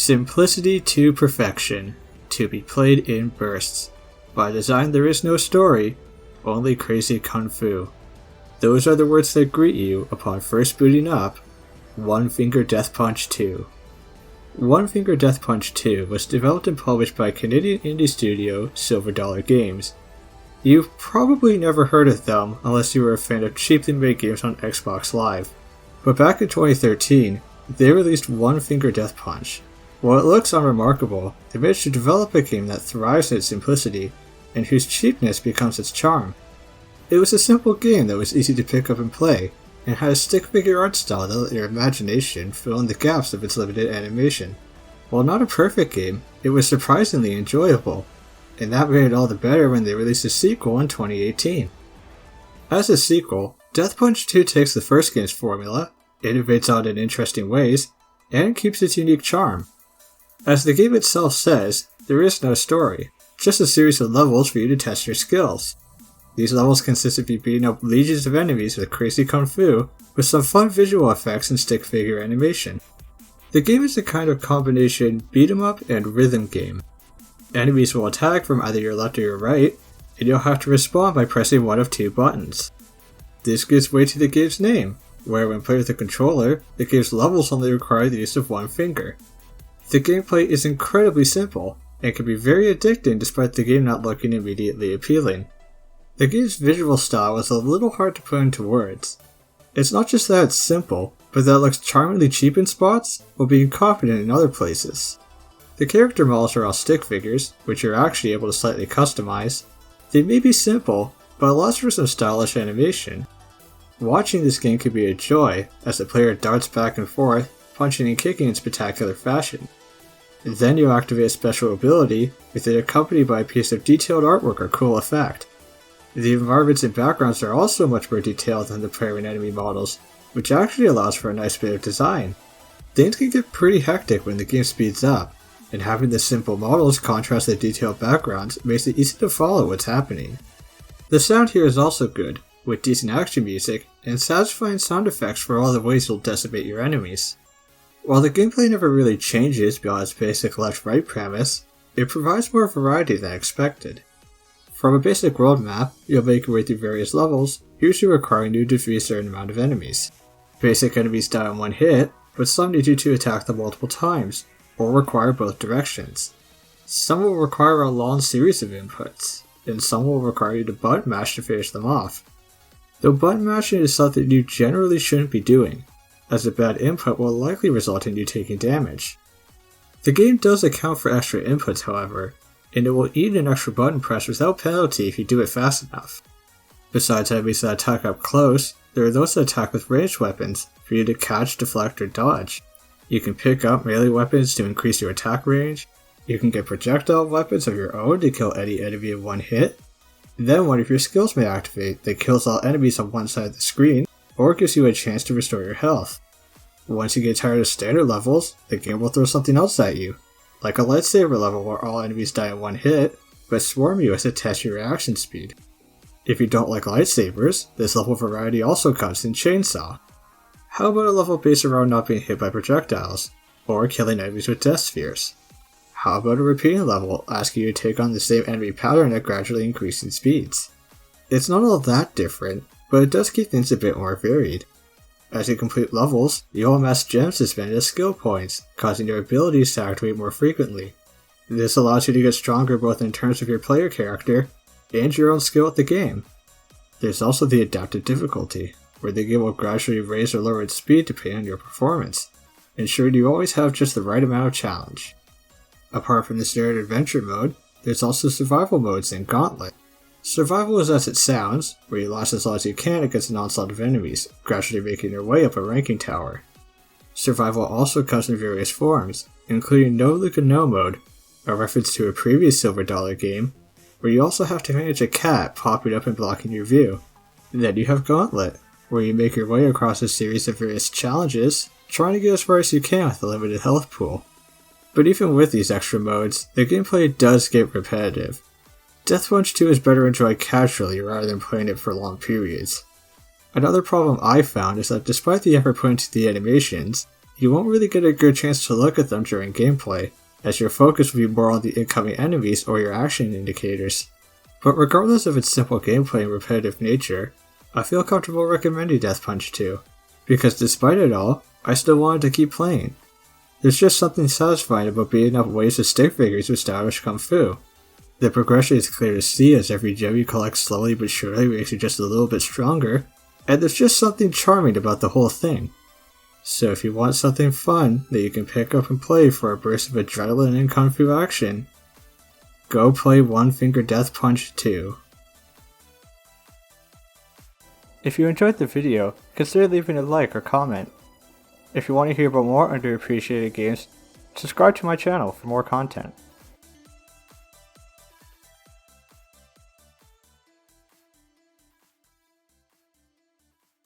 Simplicity to perfection, to be played in bursts. By design there is no story, only crazy kung fu. Those are the words that greet you upon first booting up One Finger Death Punch 2. One Finger Death Punch 2 was developed and published by Canadian indie studio Silver Dollar Games. You've probably never heard of them unless you were a fan of cheaply made games on Xbox Live. But back in 2013, they released One Finger Death Punch. While it looks unremarkable, they managed to develop a game that thrives in its simplicity, and whose cheapness becomes its charm. It was a simple game that was easy to pick up and play, and had a stick figure art style that let your imagination fill in the gaps of its limited animation. While not a perfect game, it was surprisingly enjoyable, and that made it all the better when they released a sequel in 2018. As a sequel, Death Punch 2 takes the first game's formula, innovates on it in interesting ways, and keeps its unique charm. As the game itself says, there is no story, just a series of levels for you to test your skills. These levels consist of you beating up legions of enemies with crazy kung fu, with some fun visual effects and stick figure animation. The game is a kind of combination beat 'em up and rhythm game. Enemies will attack from either your left or your right, and you'll have to respond by pressing one of two buttons. This gives way to the game's name, where when played with a controller, the game's levels only require the use of one finger. The gameplay is incredibly simple, and can be very addicting despite the game not looking immediately appealing. The game's visual style is a little hard to put into words. It's not just that it's simple, but that it looks charmingly cheap in spots, while being confident in other places. The character models are all stick figures, which you're actually able to slightly customize. They may be simple, but allows for some stylish animation. Watching this game can be a joy, as the player darts back and forth, punching and kicking in spectacular fashion. Then you activate a special ability, with it accompanied by a piece of detailed artwork or cool effect. The environments and backgrounds are also much more detailed than the player and enemy models, which actually allows for a nice bit of design. Things can get pretty hectic when the game speeds up, and having the simple models contrast the detailed backgrounds makes it easy to follow what's happening. The sound here is also good, with decent action music and satisfying sound effects for all the ways you'll decimate your enemies. While the gameplay never really changes beyond its basic left-right premise, it provides more variety than expected. From a basic world map, you'll make your way through various levels, usually requiring you to defeat a certain amount of enemies. Basic enemies die in one hit, but some need you to attack them multiple times, or require both directions. Some will require a long series of inputs, and some will require you to button mash to finish them off. Though button mashing is something you generally shouldn't be doing, as a bad input will likely result in you taking damage. The game does account for extra inputs, however, and it will eat an extra button press without penalty if you do it fast enough. Besides enemies that attack up close, there are those that attack with ranged weapons for you to catch, deflect, or dodge. You can pick up melee weapons to increase your attack range, you can get projectile weapons of your own to kill any enemy in one hit, then one of your skills may activate that kills all enemies on one side of the screen, or gives you a chance to restore your health. Once you get tired of standard levels, the game will throw something else at you, like a lightsaber level where all enemies die in one hit, but swarm you as a test your reaction speed. If you don't like lightsabers, this level variety also comes in Chainsaw. How about a level based around not being hit by projectiles, or killing enemies with death spheres? How about a repeating level asking you to take on the same enemy pattern at gradually increasing speeds? It's not all that different, but it does keep things a bit more varied. As you complete levels, you'll amass gems to spend as skill points, causing your abilities to activate more frequently. This allows you to get stronger both in terms of your player character and your own skill at the game. There's also the adaptive difficulty, where the game will gradually raise or lower its speed depending on your performance, ensuring you always have just the right amount of challenge. Apart from the standard adventure mode, there's also survival modes in Gauntlet. Survival is as it sounds, where you last as long as you can against an onslaught of enemies, gradually making your way up a ranking tower. Survival also comes in various forms, including No Luke and No mode, a reference to a previous Silver Dollar game, where you also have to manage a cat popping up and blocking your view. Then you have Gauntlet, where you make your way across a series of various challenges, trying to get as far as you can with a limited health pool. But even with these extra modes, the gameplay does get repetitive. Death Punch 2 is better enjoyed casually rather than playing it for long periods. Another problem I found is that despite the effort put into the animations, you won't really get a good chance to look at them during gameplay, as your focus will be more on the incoming enemies or your action indicators. But regardless of its simple gameplay and repetitive nature, I feel comfortable recommending Death Punch 2, because despite it all, I still wanted to keep playing. There's just something satisfying about beating up waves of stick figures with stylish kung fu. The progression is clear to see as every gem you collect slowly but surely makes you just a little bit stronger, and there's just something charming about the whole thing. So if you want something fun that you can pick up and play for a burst of adrenaline and kung fu action, go play One Finger Death Punch 2. If you enjoyed the video, consider leaving a like or comment. If you want to hear about more underappreciated games, subscribe to my channel for more content.